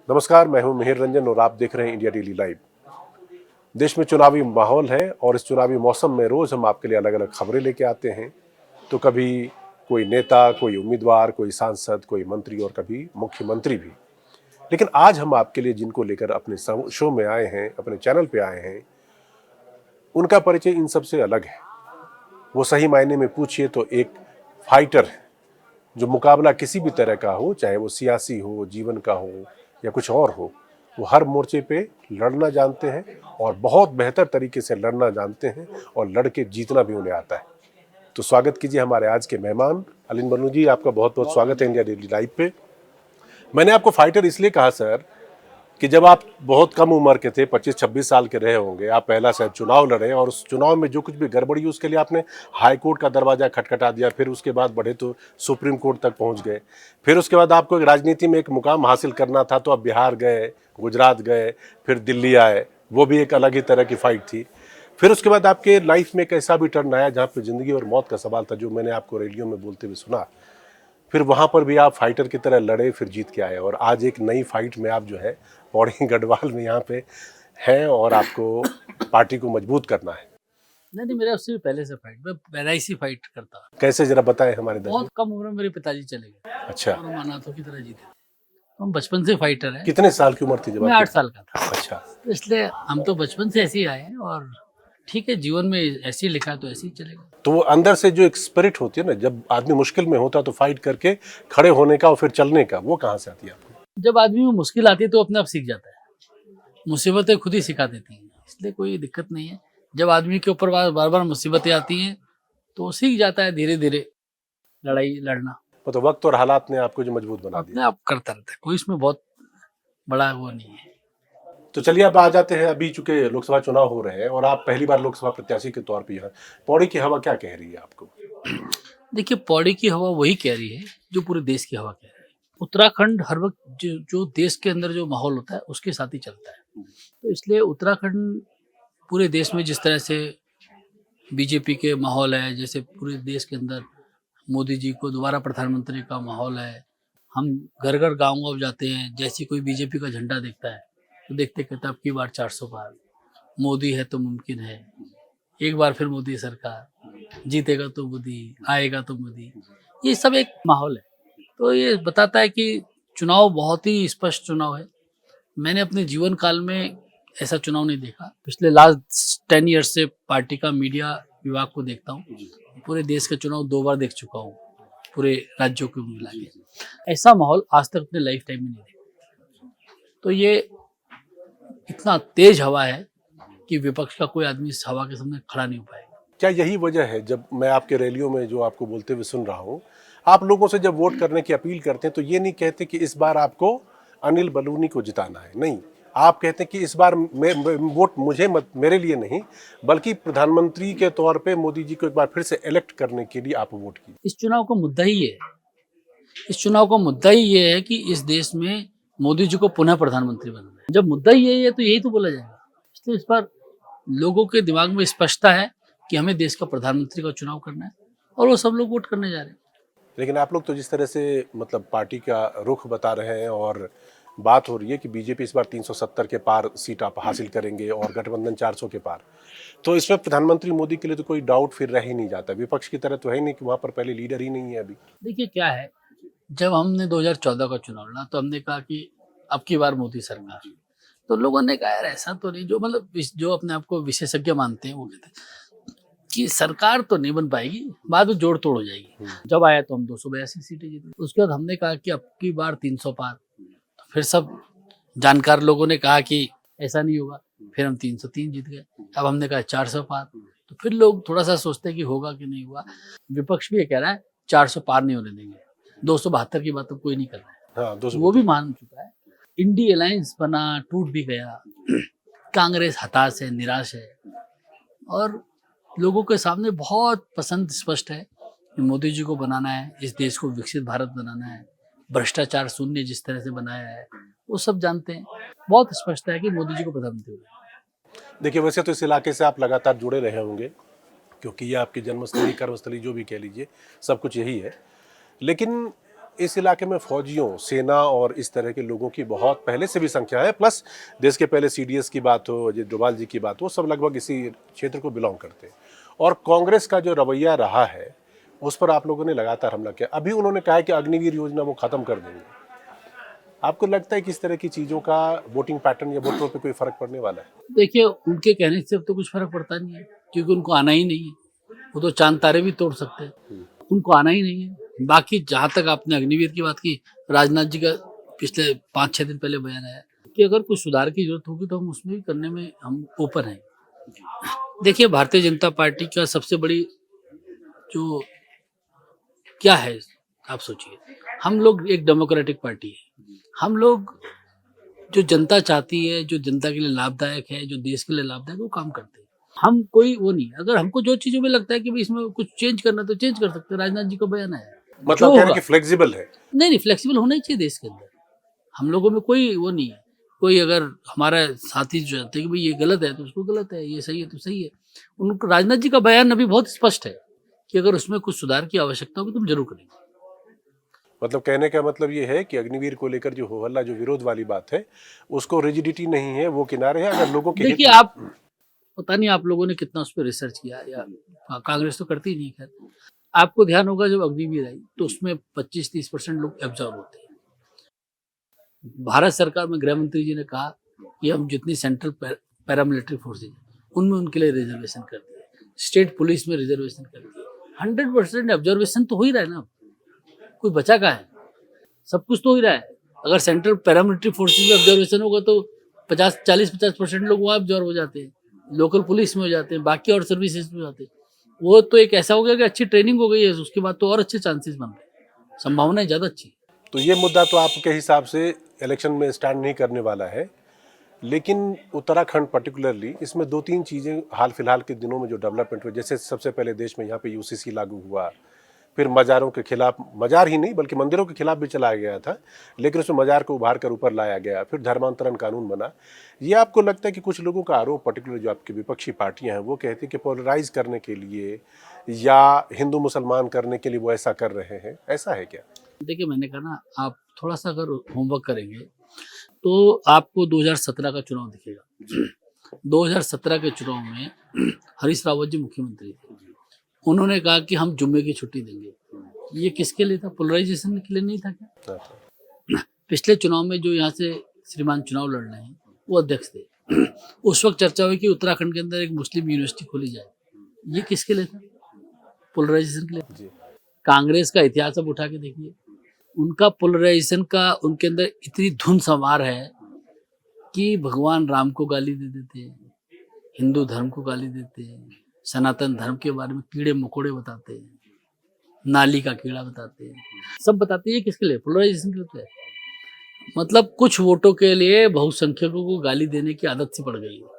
नमस्कार, मैं हूं मिहिर रंजन और आप देख रहे हैं इंडिया डेली लाइव। देश में चुनावी माहौल है और इस चुनावी मौसम में रोज हम आपके लिए अलग अलग खबरें लेके आते हैं। तो कभी कोई नेता, कोई उम्मीदवार, कोई सांसद, कोई मंत्री और कभी मुख्यमंत्री भी। लेकिन आज हम आपके लिए जिनको लेकर अपने शो में आए हैं, अपने चैनल पे आए हैं, उनका परिचय इन सबसे अलग है। वो सही मायने में पूछिए तो एक फाइटर है, जो मुकाबला किसी भी तरह का हो, चाहे वो सियासी हो, जीवन का हो या कुछ और हो, वो हर मोर्चे पे लड़ना जानते हैं और बहुत बेहतर तरीके से लड़ना जानते हैं और लड़ के जीतना भी उन्हें आता है। तो स्वागत कीजिए हमारे आज के मेहमान अलिन बन्नू जी। आपका बहुत बहुत स्वागत है इंडिया डेली लाइव पे। मैंने आपको फाइटर इसलिए कहा सर कि जब आप बहुत कम उम्र के थे, 25-26 साल के रहे होंगे, आप पहला शायद चुनाव लड़े और उस चुनाव में जो कुछ भी गड़बड़ी हुई उसके लिए आपने हाई कोर्ट का दरवाजा खटखटा दिया, फिर उसके बाद बढ़े तो सुप्रीम कोर्ट तक पहुंच गए। फिर उसके बाद आपको राजनीति में एक मुकाम हासिल करना था तो आप बिहार गए, गुजरात गए, फिर दिल्ली आए, वो भी एक अलग ही तरह की फाइट थी। फिर उसके बाद आपके लाइफ में एक ऐसा भी टर्न आया जहाँ पर जिंदगी और मौत का सवाल था, जो मैंने आपको रैलियों में बोलते हुए सुना। फिर वहां पर भी आप फाइटर की तरह लड़े, फिर जीत के आए और आज एक नई फाइट में आप जो है पौड़ी गढ़वाल में यहाँ पे हैं और आपको पार्टी को मजबूत करना है। नहीं, मेरा उससे भी पहले से फाइट, मैं पैराइसी फाइट करता। कैसे, जरा बताएं हमारे दर्शक। बहुत कम उम्र में मेरे पिताजी चले गए। अच्छा। और हम अनाथों की तरह जीते। हम बचपन से फाइटर हैं। कितने साल की उम्र थी जब मैं आपकी? 8 साल का था। अच्छा। तो इसलिए हम तो बचपन से ऐसे ही आए हैं और ठीक है, जीवन में ऐसे ही लिखा है तो ऐसे ही चलेगा। तो वो अंदर से जो एक स्पिरिट होती है ना, जब आदमी मुश्किल में होता है तो फाइट करके खड़े होने का और फिर चलने का, वो कहाँ से आती है आपको? जब आदमी में मुश्किल आती है तो अपने आप सीख जाता है। मुसीबतें खुद ही सिखा देती हैं, इसलिए कोई दिक्कत नहीं है। जब आदमी के ऊपर बार बार मुसीबतें आती हैं तो वो सीख जाता है धीरे धीरे लड़ाई लड़ना। तो वक्त और हालात ने आपको जो मजबूत बना अपने दिया। आप करता रहता है, कोई इसमें बहुत बड़ा वो नहीं है। तो चलिए अब आ जाते हैं, अभी चूंकि लोकसभा चुनाव हो रहे हैं और आप पहली बार लोकसभा प्रत्याशी के तौर पर यहाँ, पौड़ी की हवा क्या कह रही है आपको? देखिए, पौड़ी की हवा वही कह रही है जो पूरे देश की हवा कह रही है। उत्तराखंड हर वक्त जो देश के अंदर जो माहौल होता है उसके साथ ही चलता है। तो इसलिए उत्तराखंड पूरे देश में जिस तरह से बीजेपी के माहौल है, जैसे पूरे देश के अंदर मोदी जी को दोबारा प्रधानमंत्री का माहौल है। हम घर घर गाँव गाँव जाते हैं, जैसे कोई बीजेपी का झंडा देखता है तो देखते कहता अब की बार 400 पार, मोदी है तो मुमकिन है, एक बार फिर मोदी सरकार, जीतेगा तो मोदी, आएगा तो मोदी। ये सब एक माहौल है। तो ये बताता है कि चुनाव बहुत ही स्पष्ट चुनाव है। मैंने अपने जीवन काल में ऐसा चुनाव नहीं देखा। पिछले लास्ट 10 ईयर्स से पार्टी का मीडिया विभाग को देखता हूँ। पूरे देश का चुनाव 2 बार देख चुका हूँ, पूरे राज्यों को मिला के। ऐसा माहौल आज तक अपने लाइफ टाइम में नहीं देखा। तो ये इतना तेज हवा है कि विपक्ष का कोई आदमी इस हवा के सामने खड़ा नहीं हो पाएगा। क्या यही वजह है, जब मैं आपके रैलियों में जो आपको बोलते हुए सुन रहा हूँ, आप लोगों से जब वोट करने की अपील करते हैं तो ये नहीं कहते कि इस बार आपको अनिल बलूनी को जिताना है, नहीं, आप कहते हैं कि इस बार वोट मुझे मत, मेरे लिए नहीं, बल्कि प्रधानमंत्री के तौर पे मोदी जी को एक बार फिर से इलेक्ट करने के लिए आप वोट कीजिए। इस चुनाव का मुद्दा ही ये है। इस चुनाव का मुद्दा ही ये है कि इस देश में मोदी जी को पुनः प्रधानमंत्री बनाना है। जब मुद्दा ही यही है तो यही तो बोला जाएगा। इसलिए इस बार लोगों के दिमाग में स्पष्टता है कि हमें देश का प्रधानमंत्री का चुनाव करना है और वो सब लोग वोट करने जा रहे हैं। लेकिन आप लोग तो जिस तरह से मतलब पार्टी का रुख बता रहे हैं और बात हो रही है कि बीजेपी इस बार 370 के पार सीट आप हासिल करेंगे और गठबंधन 400 के पार, तो इसमें प्रधानमंत्री मोदी के लिए तो कोई डाउट फिर रह ही नहीं जाता। विपक्ष की तरह तो है ही नहीं कि वहां पर पहले लीडर ही नहीं है अभी। देखिए क्या है, जब हमने 2014 का चुनाव लड़ा तो हमने कहा कि अब की बार मोदी सरकार। तो लोगों ने कहा यार ऐसा तो नहीं, जो मतलब जो अपने आप को विशेषज्ञ मानते हैं वो कहते हैं कि सरकार तो नहीं बन पाएगी, बाद में जोड़ तोड़ हो जाएगी। जब आया तो हम 282 सीटें जीते। उसके बाद हमने कहा कि अब की बार 300 पार। तो फिर सब जानकार लोगों ने कहा कि ऐसा नहीं होगा, फिर हम 303 जीत गए। अब हमने कहा 400 पार। तो फिर लोग थोड़ा सा सोचते हैं कि होगा कि नहीं होगा। विपक्ष भी ये कह रहा है 400 पार नहीं होने देंगे, 272 की बात तो कोई नहीं कर रहा है। हाँ, 200 वो भी मान चुका है। इंडी अलायंस बना, टूट भी गया। कांग्रेस हताश है, निराश है और लोगों के सामने बहुत पसंद स्पष्ट है कि मोदी जी को बनाना है, इस देश को विकसित भारत बनाना है, भ्रष्टाचार शून्य जिस तरह से बनाया है वो सब जानते हैं। बहुत स्पष्ट है कि मोदी जी को प्रधानमंत्री होना है। देखिए, वैसे तो इस इलाके से आप लगातार जुड़े रहे होंगे क्योंकि ये आपकी जन्मस्थली, कर्मस्थली, जो भी कह लीजिए, सब कुछ यही है। लेकिन इस इलाके में फौजियों, सेना और इस तरह के लोगों की बहुत पहले से भी संख्या है, प्लस देश के पहले सीडीएस की बात हो, अजय डोभाल जी की बात हो, सब लगभग इसी क्षेत्र को बिलोंग करते हैं। और कांग्रेस का जो रवैया रहा है उस पर आप लोगों ने लगातार हमला किया। अभी उन्होंने कहा है कि अग्निवीर योजना वो खत्म कर देंगे। आपको लगता है कि इस तरह की चीज़ों का वोटिंग पैटर्न या वोटरों पे कोई फर्क पड़ने वाला है? देखिए, उनके कहने से अब तो कुछ फर्क पड़ता नहीं है, क्योंकि उनको आना ही नहीं है। वो तो चांद तारे भी तोड़ सकते हैं, उनको आना ही नहीं है। बाकी जहां तक आपने अग्निवीर की बात की, राजनाथ जी का पिछले 5-6 दिन पहले बयान आया कि अगर कुछ सुधार की जरूरत होगी तो हम उसमें भी करने में हम ओपन हैं। देखिए, भारतीय जनता पार्टी का सबसे बड़ी जो क्या है, आप सोचिए, हम लोग एक डेमोक्रेटिक पार्टी है। हम लोग जो जनता चाहती है, जो जनता के लिए लाभदायक है, जो देश के लिए लाभदायक है, वो काम करते हैं। हम कोई वो नहीं, अगर हमको जो चीजों में लगता है कि भाई इसमें कुछ चेंज करना तो चेंज कर सकते हैं। राजनाथ जी का बयान है, मतलब जो कह रहे हैं होगा। कि फ्लेक्सिबल है। नहीं, फ्लेक्सिबल होना ही चाहिए देश के अंदर। हम लोगों में कोई वो नहीं है। कोई अगर हमारा साथी जो चाहते हैं कि भाई ये गलत है तो उसको गलत है, ये सही है तो सही है। उनको राजनाथ जी का बयान अभी बहुत स्पष्ट है कि अगर उसमें कुछ सुधार की आवश्यकता होगी तो हम जरूर करेंगे। मतलब कहने का मतलब ये है कि अग्निवीर को लेकर जो हो हल्ला, जो विरोध वाली बात है, उसको रिजिडिटी नहीं है, वो किनारे है। अगर लोगों के हित देखिए, में- आप पता नहीं आप लोगों ने कितना उस पर रिसर्च किया, या कांग्रेस तो करती ही नहीं। खैर, आपको ध्यान होगा जब अग्निवीर आई तो उसमें 25-30% लोग एब्जॉर्ब होते हैं। भारत सरकार में गृह मंत्री जी ने कहा कि हम जितनी सेंट्रल पैरामिलिट्री फोर्सेज उनमें उनके लिए रिजर्वेशन कर दिए, स्टेट पुलिस में रिजर्वेशन कर दिए। 100% ऑब्जर्वेशन तो हो ही रहा है ना, कोई बचा कहाँ है? सब कुछ तो हो ही रहा है। अगर सेंट्रल पैरामिलिट्री फोर्सेज में ऑब्जर्वेशन होगा तो 40-50% लोग वहाँ ऑब्जर्व हो जाते हैं, लोकल पुलिस में हो जाते हैं, बाकी और सर्विसेज में हो जाते हैं। वो तो एक ऐसा हो गया कि अच्छी ट्रेनिंग हो गई है, उसके बाद तो और अच्छे चांसेस बन रहे हैं, संभावनाएं ज़्यादा अच्छी। तो ये मुद्दा तो आपके हिसाब से इलेक्शन में स्टैंड नहीं करने वाला है, लेकिन उत्तराखंड पर्टिकुलरली इसमें 2-3 चीज़ें हाल फिलहाल के दिनों में जो डेवलपमेंट हुई, जैसे सबसे पहले देश में यहाँ पे यूसीसी लागू हुआ, फिर मज़ारों के खिलाफ, मज़ार ही नहीं बल्कि मंदिरों के खिलाफ भी चलाया गया था, लेकिन उसमें मज़ार को उभार कर ऊपर लाया गया, फिर धर्मांतरण कानून बना। ये आपको लगता है कि कुछ लोगों का आरोप, पर्टिकुलर जो आपकी विपक्षी पार्टियां हैं, वो कहती है कि पोलराइज करने के लिए या हिंदू मुसलमान करने के लिए वो ऐसा कर रहे हैं, ऐसा है क्या? देखिए, मैंने कहा ना, आप थोड़ा सा अगर होमवर्क करेंगे तो आपको 2017 का चुनाव दिखेगा। 2017 के चुनाव में हरीश रावत जी मुख्यमंत्री थे। उन्होंने कहा कि हम जुम्मे की छुट्टी देंगे। ये किसके लिए था? पोलराइजेशन के लिए नहीं था क्या? पिछले चुनाव में जो यहाँ से श्रीमान चुनाव लड़ रहे हैं वो अध्यक्ष थे। उस वक्त चर्चा हुई कि उत्तराखंड के अंदर एक मुस्लिम यूनिवर्सिटी खोली जाए। ये किसके लिए था? पोलराइजेशन के लिए। कांग्रेस का इतिहास अब उठा के देखिए, उनका पोलराइजेशन का उनके अंदर इतनी धुन सवार है कि भगवान राम को गाली दे देते हैं, हिंदू धर्म को गाली देते हैं, सनातन धर्म के बारे में कीड़े मकोड़े बताते हैं, नाली का कीड़ा बताते हैं, सब बताते हैं। किसके लिए? पोलराइजेशन के लिए। मतलब कुछ वोटों के लिए बहुसंख्यकों को गाली देने की आदत सी पड़ गई है।